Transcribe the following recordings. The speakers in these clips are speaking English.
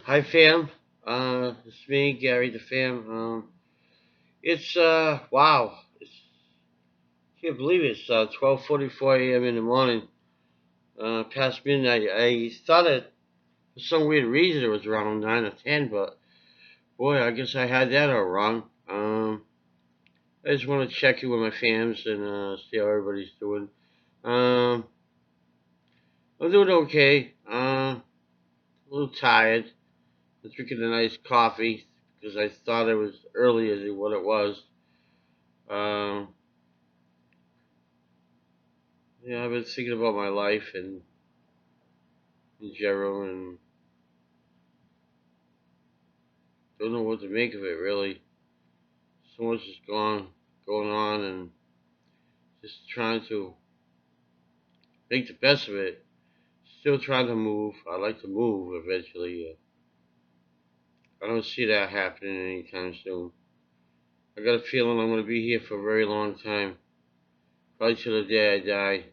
Hi fam, it's me, Gary the fam. It's wow, can't believe it's 12:44 a.m. in the morning, past midnight. I thought it for some weird reason it was around 9 or 10, but boy, I guess I had that all wrong. I just want to check in with my fams and see how everybody's doing. Um, I'm doing okay. A little tired. I'm drinking a nice coffee because I thought it was earlier than what it was. Um, Yeah, I've been thinking about my life and in general, and don't know what to make of it really. So much is going on, and just trying to make the best of it. Still trying to move. I'd like to move eventually. I don't see that happening anytime soon. I got a feeling I'm going to be here for a very long time. Probably till the day I die.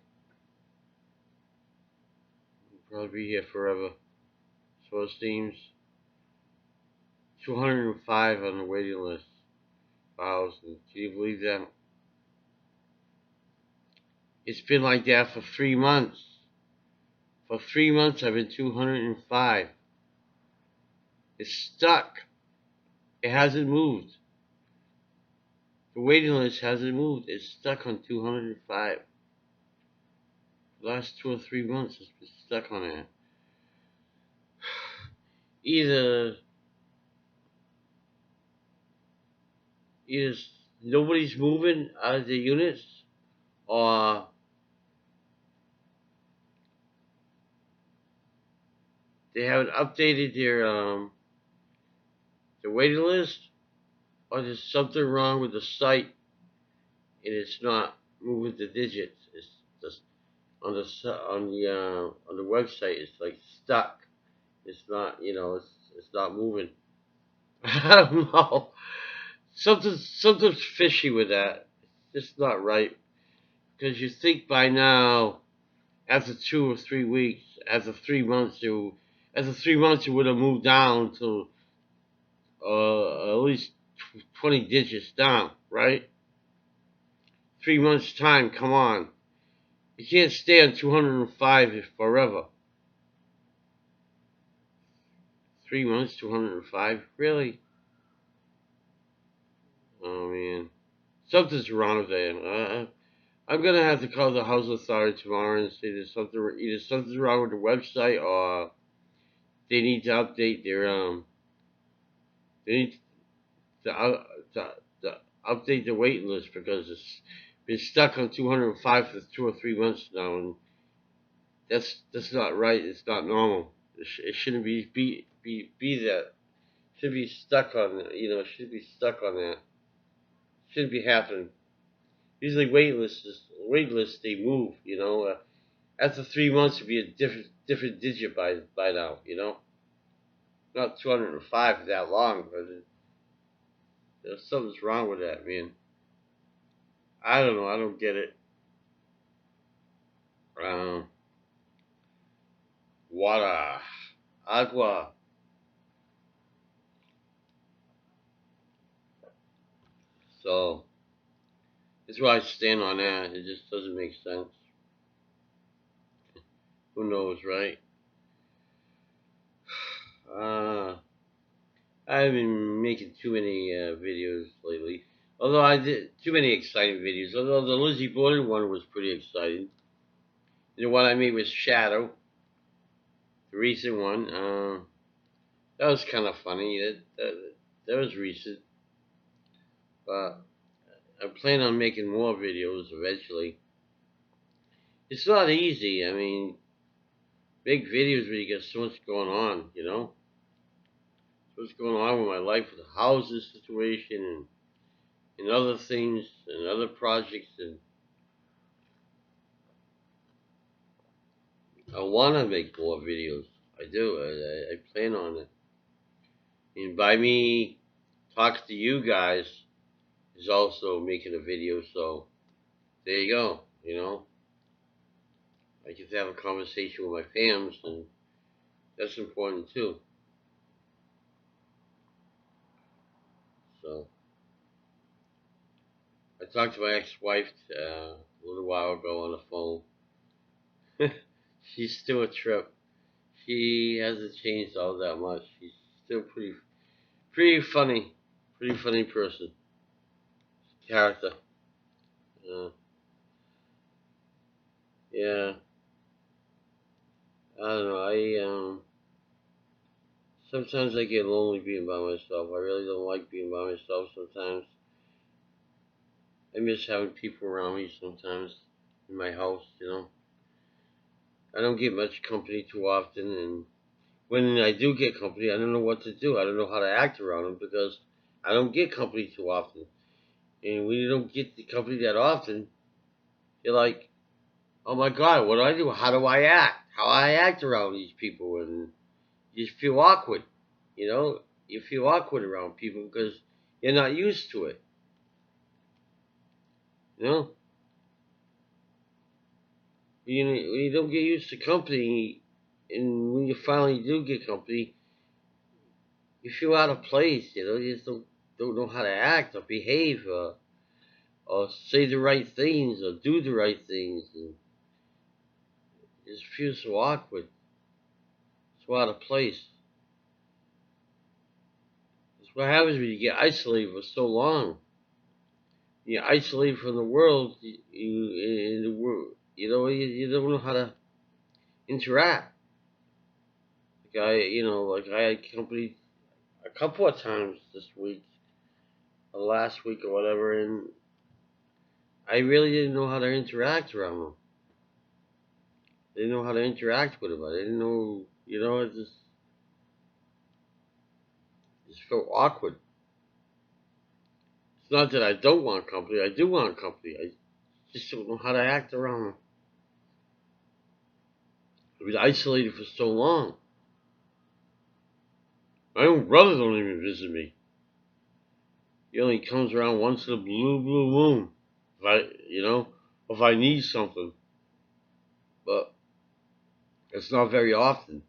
I'll probably be here forever. So it seems. 205 on the waiting list. Wow, can you believe that? It's been like that for 3 months. For 3 months, I've been 205. It's stuck. It hasn't moved. The waiting list hasn't moved. It's stuck on 205. The last 2 or 3 months, it's been stuck on that. Either, either nobody's moving out of the units, or they haven't updated their waiting list, or there's something wrong with the site and it's not moving the digits. It's just on the website. It's like stuck. It's not, it's not moving. I don't know. Something's fishy with that. It's just not right. Because you think by now, after 2 or 3 weeks, after 3 months, you would have moved down to at least 20 digits down, right? 3 months time, come on. You can't stay on 205 forever. 3 months, 205, really? Oh man, something's wrong with that. I'm gonna have to call the house authority tomorrow and say there's either something's wrong with the website, or they need to update they need to, to update the waiting list because it's been stuck on 205 for 2 or 3 months now, and that's not right. It's not normal. It shouldn't be that. It should be stuck on it should be stuck on that. It shouldn't be happening. Usually wait lists they move. After 3 months, it'd be a different digit by now. Not 205 that long, but something's wrong with that, man. I don't know. I don't get it. Um, Water, agua. So that's why I stand on that. It just doesn't make sense. Who knows, right? Uh, I haven't been making too many videos lately. Although I did too many exciting videos. Although the Lizzie Borden one was pretty exciting. The one I made with Shadow, the recent one. That was kind of funny. That was recent. But I plan on making more videos eventually. It's not easy. I mean, make videos when you get so much going on. What's going on with my life, with the housing situation, and other things, and other projects. And I want to make more videos. I do. I plan on it. And by me talking to you guys is also making a video. So there you go. I get to have a conversation with my fams, and that's important too. talked to my ex-wife a little while ago on the phone. She's still a trip. She hasn't changed all that much. She's still pretty funny person, character. Uh, yeah, I don't know. Sometimes I get lonely being by myself. I really don't like being by myself sometimes. I miss having people around me sometimes in my house, you know. I don't get much company too often, and when I do get company, I don't know what to do. I don't know how to act around them because I don't get company too often. And when you don't get the company that often, you're like, oh my God, what do I do? How do I act? How I act around these people? And you just feel awkward, you know? You feel awkward around people because you're not used to it, you know? When you don't get used to company, and when you finally do get company, you feel out of place, you know? You just don't know how to act or behave or say the right things or do the right things. And it just feels so awkward, so out of place. That's what happens when you get isolated for so long. You're isolated from the world. You in the world, you don't know how to interact. Like I had company a couple of times this week, or last week, or whatever, and I really didn't know how to interact around them. I didn't know how to interact with them. I didn't know, it just felt awkward. It's not that I don't want company. I do want company. I just don't know how to act around them. I've been isolated for so long. My own brother don't even visit me. He only comes around once in a blue moon. If I need something. But it's not very often.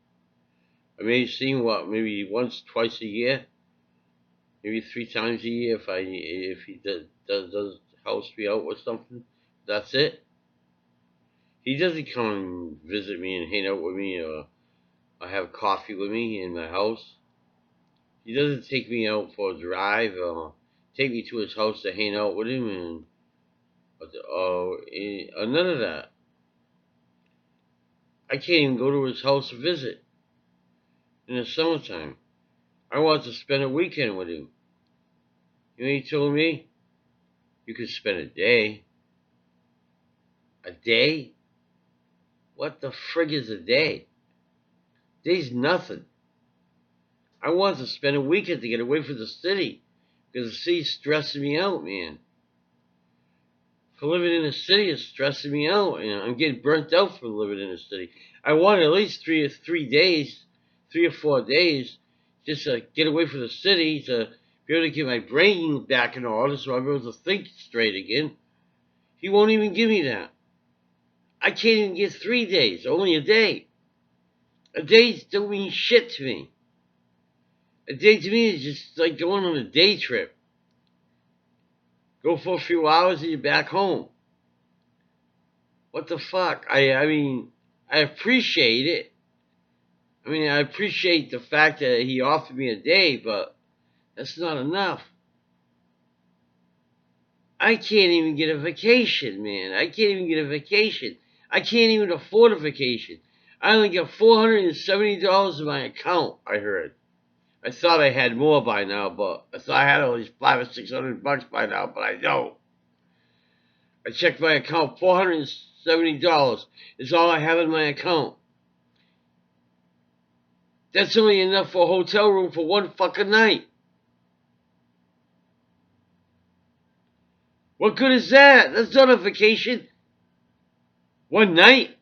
I may see him maybe once, twice a year, maybe 3 times a year if he does house me out or something. That's it. He doesn't come and visit me and hang out with me or have coffee with me in my house. He doesn't take me out for a drive or take me to his house to hang out with him or none of that. I can't even go to his house to visit in the summertime. I want to spend a weekend with him. You know, he told me you could spend a day. A day? What the frig is a day? Day's nothing. I want to spend a weekend to get away from the city because the city's stressing me out, man. For living in a city is stressing me out, and I'm getting burnt out from living in a city. I want at least 3 or 4 days, just to get away from the city to be able to get my brain back in order so I'm able to think straight again. He won't even give me that. I can't even get 3 days, only a day. A day don't mean shit to me. A day to me is just like going on a day trip. Go for a few hours and you're back home. What the fuck? I mean, I appreciate it. I mean, I appreciate the fact that he offered me a day, but that's not enough. I can't even get a vacation, man. I can't even get a vacation. I can't even afford a vacation. I only got $470 in my account, I heard. I thought I had more by now, but I thought I had at least $500 or $600 by now, but I don't. I checked my account, $470 is all I have in my account. That's only enough for a hotel room for one fucking night. What good is that? That's not a vacation. One night?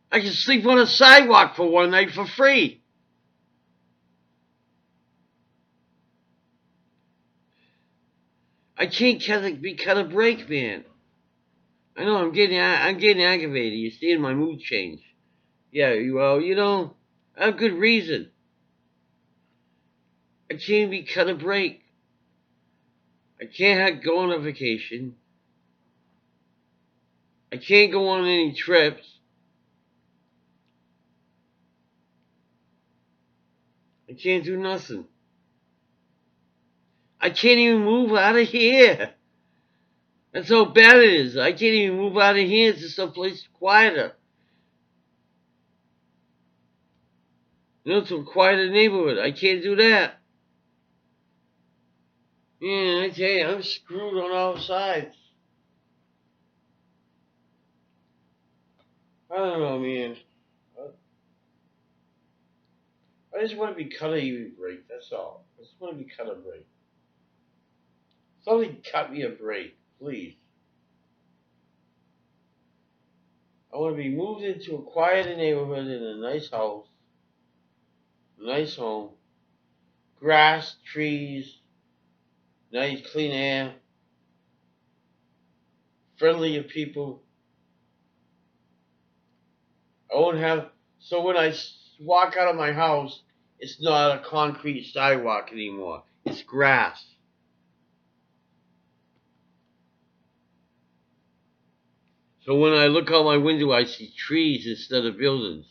I can sleep on a sidewalk for one night for free. I can't cut a break, man. I know I'm getting aggravated. You're seeing my mood change. Yeah, I have good reason. I can't be cut a break. I can't go on a vacation. I can't go on any trips. I can't do nothing. I can't even move out of here. That's how bad it is. I can't even move out of here to someplace quieter. To a quieter neighborhood. I can't do that. Yeah, I tell you, I'm screwed on all sides. I don't know, man. I just want to be cut a break. That's all. I just want to be cut a break. Somebody cut me a break, please. I want to be moved into a quieter neighborhood in a nice house, a nice home, grass, trees, nice clean air, friendlier people. I won't have. So when I walk out of my house, it's not a concrete sidewalk anymore. It's grass. So when I look out my window, I see trees instead of buildings.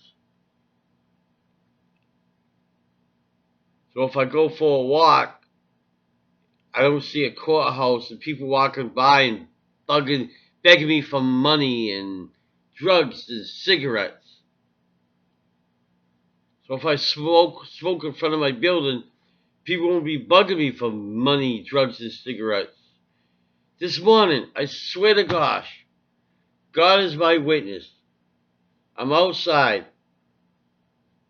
So if I go for a walk, I don't see a courthouse and people walking by and begging me for money and drugs and cigarettes. So if I smoke in front of my building, people won't be bugging me for money, drugs, and cigarettes. This morning, I swear to gosh, God is my witness. I'm outside.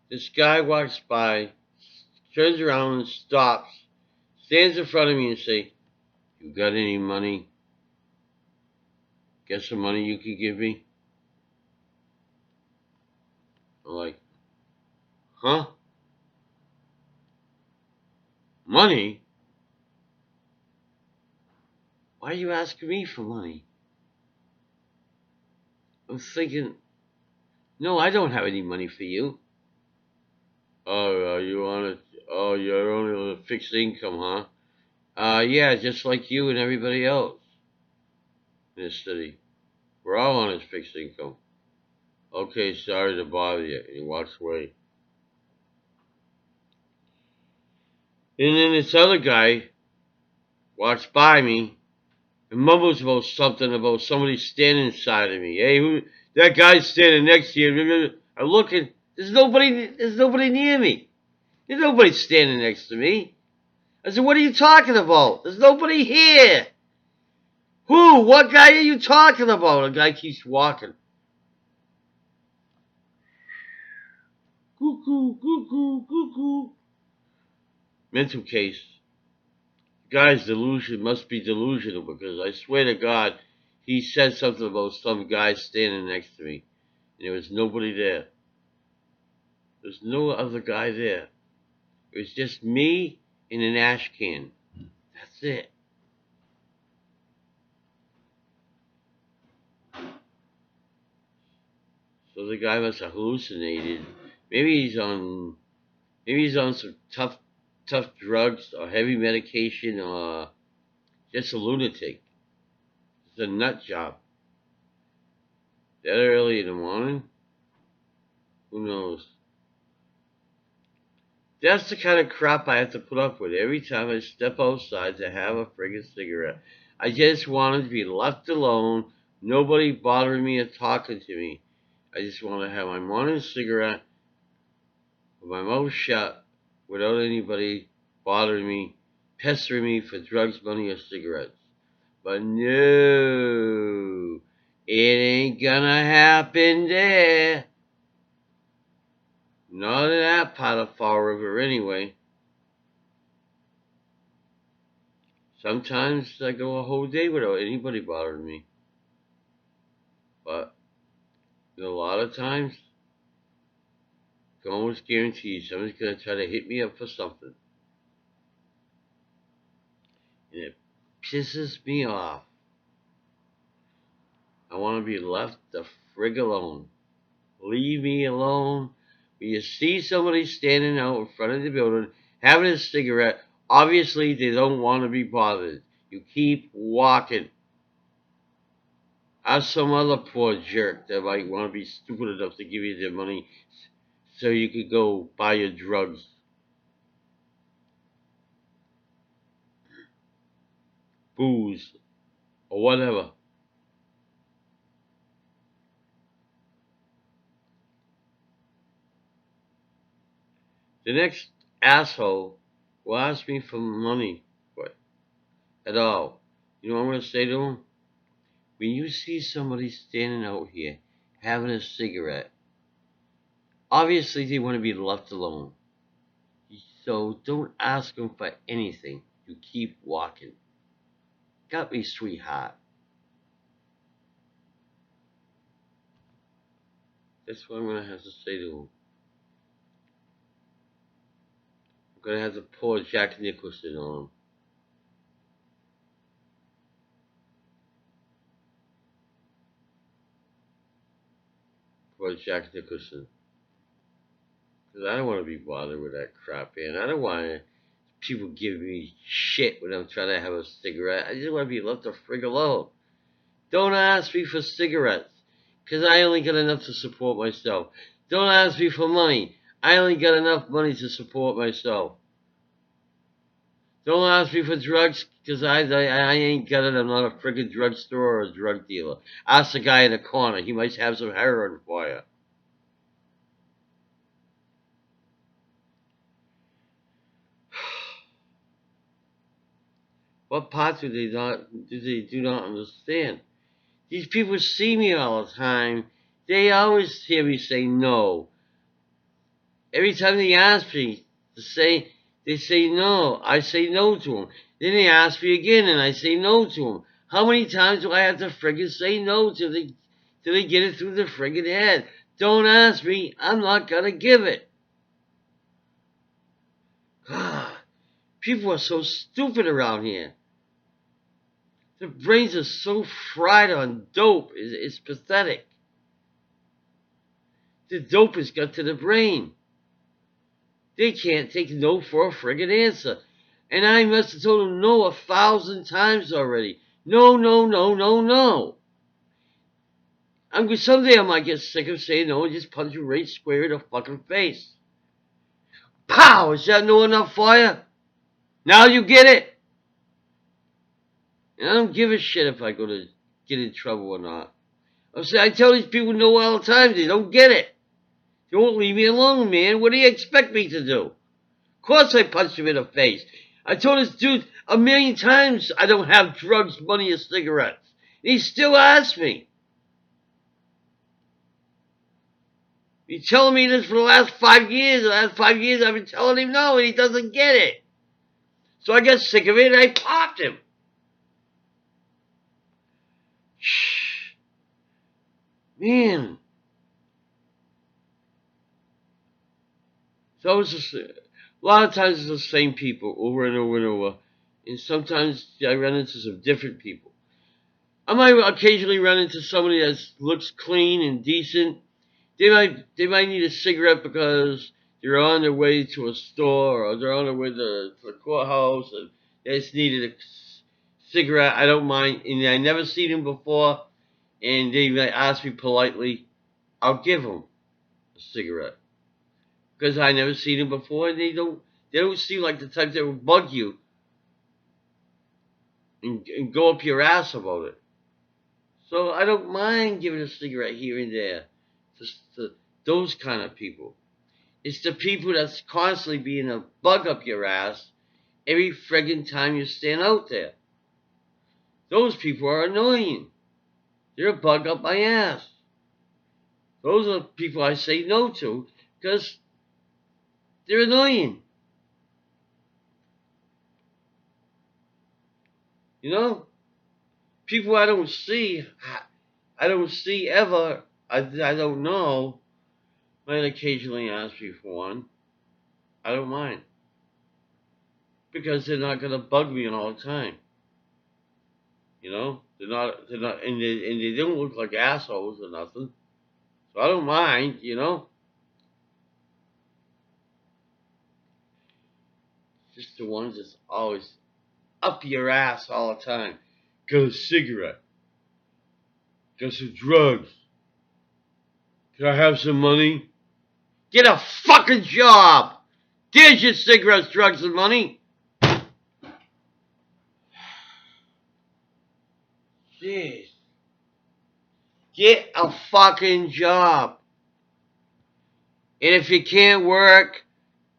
This guy walks by, turns around and stops, stands in front of me and say, "You got any money? Got some money you can give me?" I'm like, "Huh? Money? Why are you asking me for money?" I'm thinking, "No, I don't have any money for you." "Oh, you on it? Oh, you're on a fixed income, huh?" Yeah, just like you and everybody else in this city. We're all on a fixed income." "Okay, sorry to bother you." And he walks away. And then this other guy walks by me and mumbles about something about somebody standing inside of me. "Hey, who? That guy's standing next to you." I'm looking. There's nobody. There's nobody near me. There's nobody standing next to me. I said, "What are you talking about? There's nobody here." "Who? What guy are you talking about?" The guy keeps walking. Cuckoo, cuckoo, cuckoo. Mental case. The guy's delusion must be delusional because I swear to God, he said something about some guy standing next to me. And there was nobody there. There's no other guy there. It was just me and an ash can. That's it. So the guy must have hallucinated. Maybe he's on some tough drugs or heavy medication or just a lunatic. It's a nut job. That early in the morning? Who knows? That's the kind of crap I have to put up with every time I step outside to have a friggin' cigarette. I just wanted to be left alone, nobody bothering me or talking to me. I just want to have my morning cigarette with my mouth shut without anybody bothering me, pestering me for drugs, money, or cigarettes. But no, it ain't gonna happen there. Not in that part of Fall River anyway. Sometimes I go a whole day without anybody bothering me. But a lot of times, I can almost guarantee somebody's going to try to hit me up for something. And it pisses me off. I want to be left the frig alone. Leave me alone. When you see somebody standing out in front of the building having a cigarette, obviously they don't want to be bothered. You keep walking. Ask some other poor jerk that might want to be stupid enough to give you their money so you could go buy your drugs, booze, or whatever. The next asshole will ask me for money for it at all. You know what I'm going to say to him? When you see somebody standing out here having a cigarette, obviously they want to be left alone. So don't ask them for anything. You keep walking. Got me, sweetheart. That's what I'm going to have to say to him. I'm going to have to pour Jack Nicholson on him. Pour Jack Nicholson. Because I don't want to be bothered with that crap, man. I don't want people giving me shit when I'm trying to have a cigarette. I just want to be left the frig alone. Don't ask me for cigarettes, because I only got enough to support myself. Don't ask me for money. I only got enough money to support myself. Don't ask me for drugs, because I ain't got it. I'm not a friggin' drugstore or a drug dealer. Ask the guy in the corner. He might have some heroin for you. What part do they do not understand? These people see me all the time. They always hear me say no. Every time they ask me to say, they say no. I say no to them. Then they ask me again, and I say no to them. How many times do I have to friggin' say no till they get it through their friggin' head? Don't ask me. I'm not gonna give it. People are so stupid around here. Their brains are so fried on dope. It's pathetic. The dope has got to the brain. They can't take no for a friggin' answer. And I must have told them no 1,000 times already. No, no, no, no, no. Someday I might get sick of saying no and just punch you right square in the fucking face. Pow! Is that no enough for you? Now you get it? And I don't give a shit if I go to get in trouble or not. I tell these people no all the time. They don't get it. They won't leave me alone, man. What do you expect me to do? Of course I punched him in the face. I told this dude 1,000,000 times I don't have drugs, money, or cigarettes. And he still asks me. He's telling me this for the last 5 years. The last 5 years I've been telling him no, and he doesn't get it. So I got sick of it and I popped him. Shh. Man. So it's just, a lot of times it's the same people over and over and over. And sometimes I run into some different people. I might occasionally run into somebody that looks clean and decent. They might need a cigarette because they're on their way to a store or they're on their way to the courthouse and they just needed a cigarette. I don't mind, and I never seen them before, and they might ask me politely. I'll give them a cigarette because I never seen them before, and they don't seem like the type that would bug you and go up your ass about it. So I don't mind giving a cigarette here and there to those kind of people. It's the people that's constantly being a bug up your ass every friggin' time you stand out there. Those people are annoying. They're a bug up my ass. Those are the people I say no to because they're annoying. You know? People I don't see ever. I don't know. Might occasionally ask me for one. I don't mind. Because they're not going to bug me all the time. You know? They're not, and they don't look like assholes or nothing. So I don't mind, you know? Just the ones that's always up your ass all the time. Got a cigarette. Got some drugs. Can I have some money? Get a fucking job. There's your cigarettes, drugs, and money. Jeez. Get a fucking job. And if you can't work,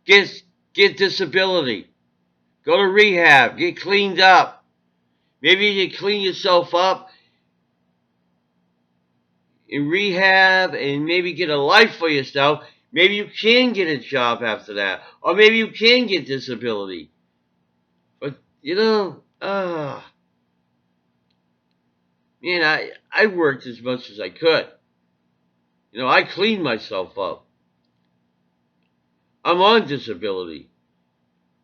get disability. Go to rehab. Get cleaned up. Maybe you can clean yourself up in rehab and maybe get a life for yourself. Maybe you can get a job after that. Or maybe you can get disability. But, man, I worked as much as I could. I cleaned myself up. I'm on disability.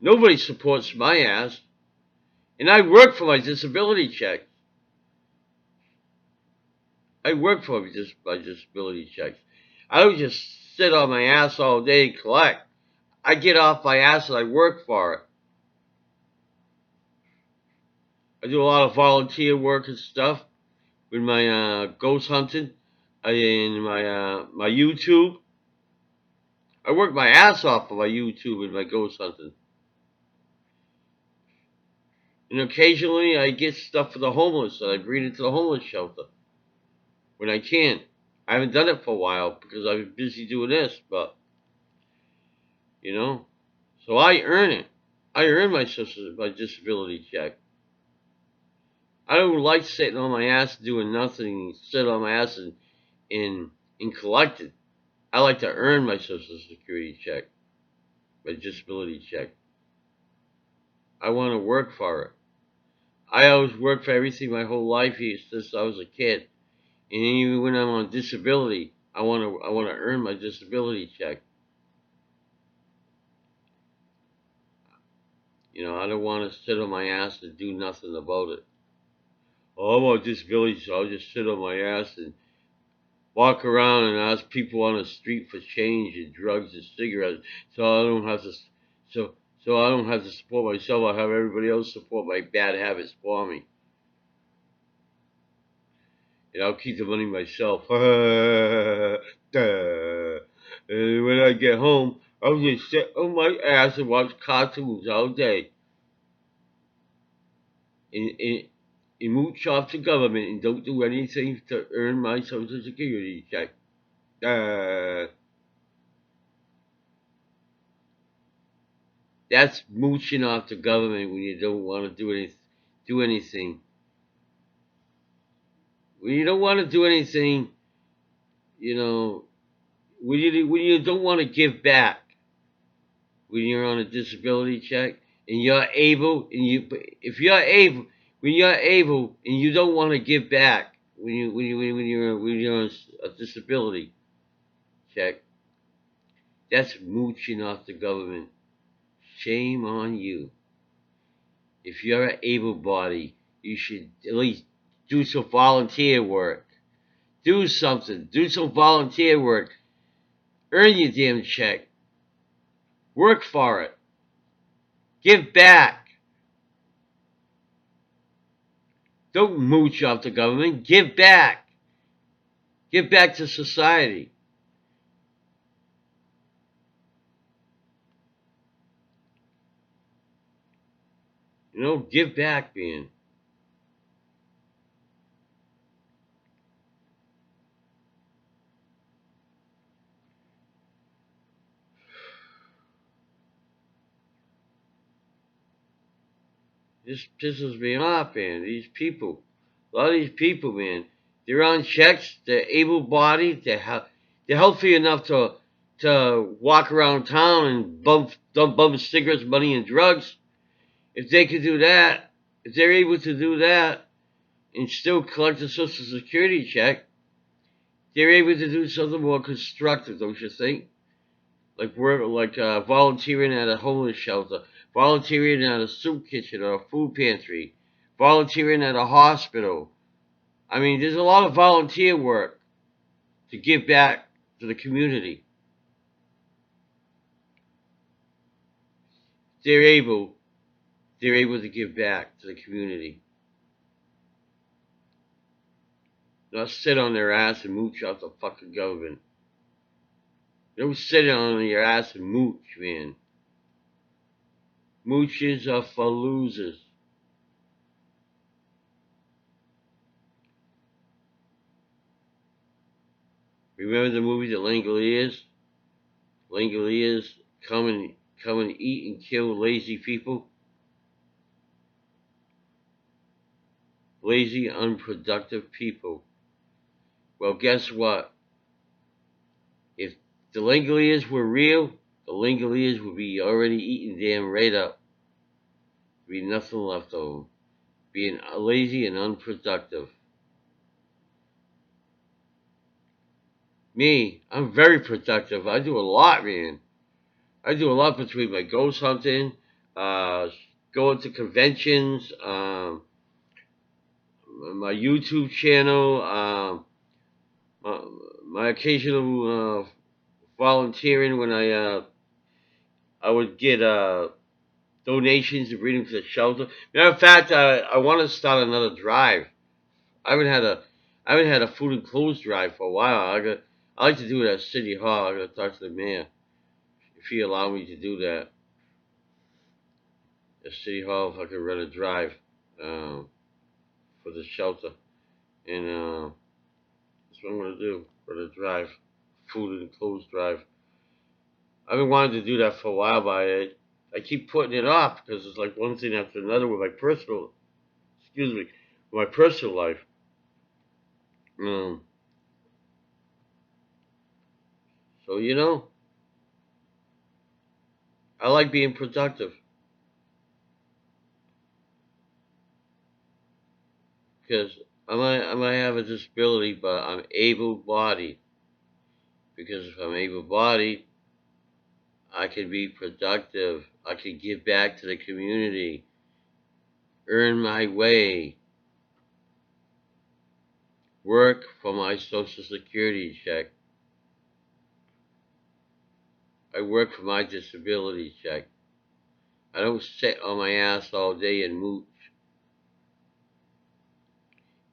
Nobody supports my ass. And I work for my disability check. I work for my disability checks. I don't just sit on my ass all day and collect. I get off my ass and I work for it. I do a lot of volunteer work and stuff with my ghost hunting and my YouTube. I work my ass off for my YouTube and my ghost hunting. And occasionally I get stuff for the homeless and I bring it to the homeless shelter when I can. I haven't done it for a while because I've been busy doing this, but so I earn it. I earn my disability check. I don't like sitting on my ass doing nothing, sit on my ass and collect it. I like to earn my Social Security check, my disability check. I want to work for it. I always worked for everything my whole life since I was a kid. And even when I'm on disability, I want to earn my disability check. I don't want to sit on my ass and do nothing about it. Oh, I'm on disability, so I'll just sit on my ass and walk around and ask people on the street for change and drugs and cigarettes, so I don't have to support myself. I have everybody else support my bad habits for me, and I'll keep the money myself. And when I get home, I'll just sit on my ass and watch cartoons all day, and mooch off the government and don't do anything to earn my Social Security check. That's mooching off the government when you don't want to do anything. When you don't want to do anything, when you don't want to give back, when you're on a disability check and you're able, when you're able and you don't want to give back, when you're on a disability check, that's mooching off the government. Shame on you. If you're an able-bodied, you should at least do some volunteer work. Do something. Do some volunteer work. Earn your damn check. Work for it. Give back. Don't mooch off the government. Give back. Give back to society. Give back, man. This pisses me off, man. These people. A lot of these people, man. They're on checks. They're able-bodied. They're healthy enough to walk around town and bum cigarettes, money, and drugs. If they could do that, if they're able to do that and still collect a Social Security check, they're able to do something more constructive, don't you think? Like volunteering at a homeless shelter, volunteering at a soup kitchen or a food pantry, volunteering at a hospital. I mean, there's a lot of volunteer work to give back to the community. They're able. they're able to give back to the community. Not sit on their ass and mooch off the fucking government. Don't sit on your ass and mooch, man. Mooches are for losers. Remember the movie The Langoliers? Langoliers come and eat and kill lazy people. Lazy, unproductive people. Well, guess what? If the Langoliers were real, the Langoliers would be already eaten damn right up. There'd be nothing left of them. Being lazy and unproductive. Me, I'm very productive. I do a lot, man. I do a lot between my ghost hunting, going to conventions, my YouTube channel, my occasional volunteering when I would get donations to bring them to the shelter. Matter of fact, I want to start another drive. I haven't had a food and clothes drive for a while. I like to do it at City Hall. I gotta talk to the mayor if he allow me to do that at City Hall. If I could run a drive for the shelter, and that's what I'm gonna do. Run a drive, food and clothes drive. I've been wanting to do that for a while, but I keep putting it off because it's like one thing after another with my personal life. So I like being productive because I might have a disability, but I'm able-bodied. Because if I'm able-bodied, I can be productive. I can give back to the community, earn my way, work for my Social Security check. I work for my disability check. I don't sit on my ass all day and mooch.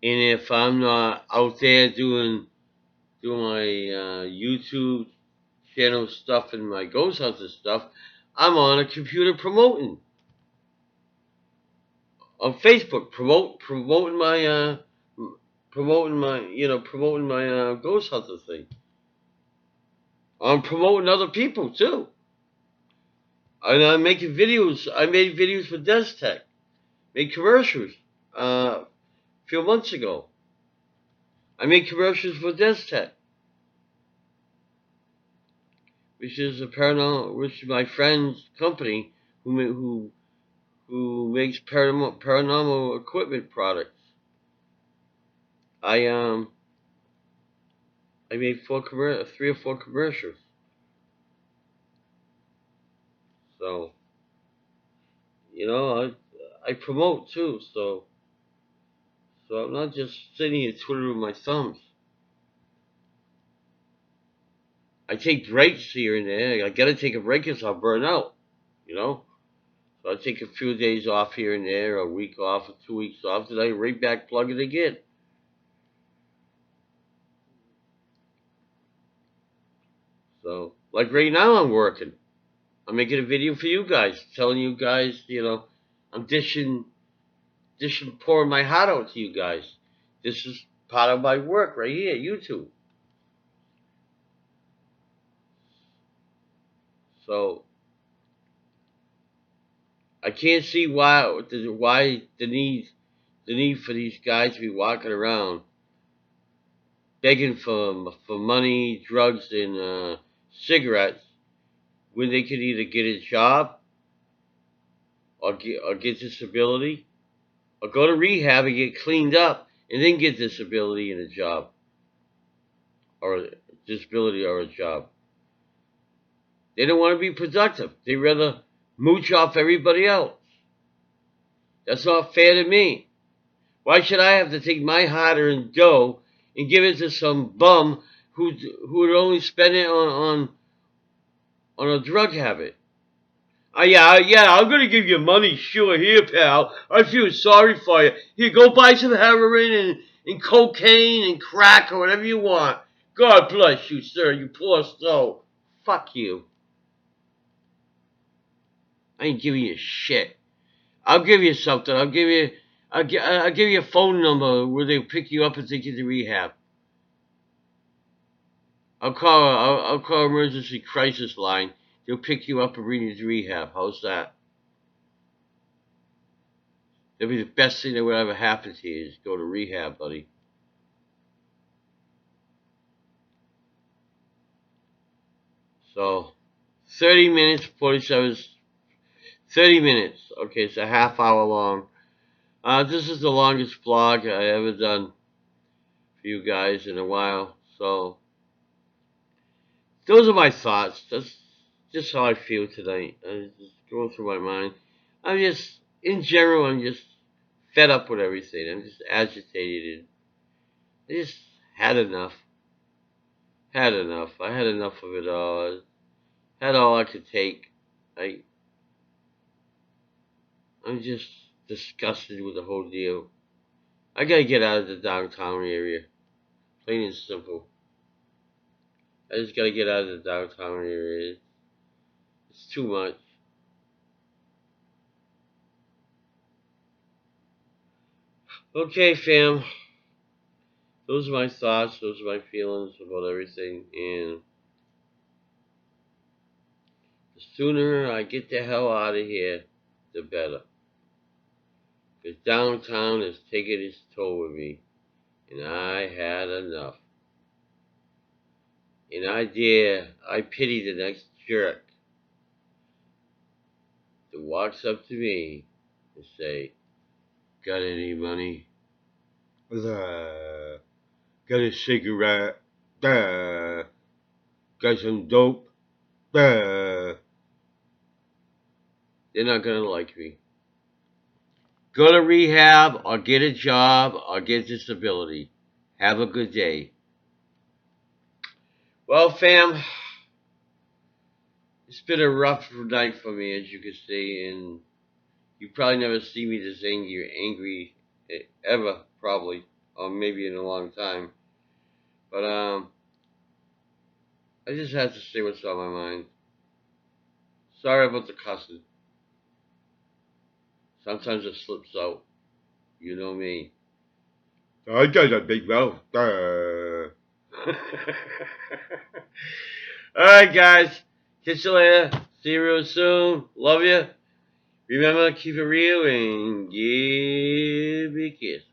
And if I'm not out there doing my YouTube channel stuff and my ghost hunter stuff, I'm on a computer promoting on Facebook, promoting my ghost hunter thing. I'm promoting other people too. And I'm making videos. I made videos for Tech. Made commercials a few months ago. I made commercials for Tech, which is my friend's company who makes paranormal equipment products. I made 3 or 4 commercials. So I promote too. So I'm not just sitting here twiddling my thumbs. I take breaks here and there. I gotta take a break because I'll burn out. So I take a few days off here and there, a week off, or 2 weeks off, then I right back plug it again. So, like right now I'm working. I'm making a video for you guys, telling you guys, I'm pouring my heart out to you guys. This is part of my work right here, YouTube. So I can't see why the need for these guys to be walking around begging for money, drugs, and cigarettes when they could either get a job or get disability or go to rehab and get cleaned up and then get disability and a job or disability or a job. They don't want to be productive. They rather mooch off everybody else. That's not fair to me. Why should I have to take my hard-earned dough and give it to some bum who would only spend it on a drug habit? Yeah, I'm gonna give you money, sure. Here, pal. I feel sorry for you. Here, go buy some heroin and cocaine and crack or whatever you want. God bless you, sir, you poor soul. Fuck you. I ain't giving you shit. I'll give you something. I'll give you a phone number where they'll pick you up and take you to rehab. I'll call emergency crisis line. They'll pick you up and bring you to rehab. How's that? That'd be the best thing that would ever happen to you is go to rehab, buddy. So, 30 minutes, 30 minutes. Okay, it's a half hour long. This is the longest vlog I ever done for you guys in a while. So, those are my thoughts. That's just how I feel tonight. I just going through my mind. In general, I'm just fed up with everything. I'm just agitated. I just had enough. Had enough. I had enough of it all. I had all I could take. I'm just disgusted with the whole deal. I gotta get out of the downtown area. Plain and simple. I just gotta get out of the downtown area. It's too much. Okay, fam. Those are my thoughts. Those are my feelings about everything. And the sooner I get the hell out of here, the better. Because downtown is taking its toll with me. And I had enough. And I pity the next jerk that walks up to me and say, got any money? Got a cigarette? Got some dope? They're not gonna like me. Go to rehab or get a job or get disability. Have a good day. Well, fam, it's been a rough night for me, as you can see, and you probably never see me this angry ever, probably, or maybe in a long time. But I just had to say what's on my mind. Sorry about the cussing. Sometimes it slips out. You know me. I got a big mouth. Alright, guys. Catch you later. See you real soon. Love you. Remember, keep it real and give me a kiss.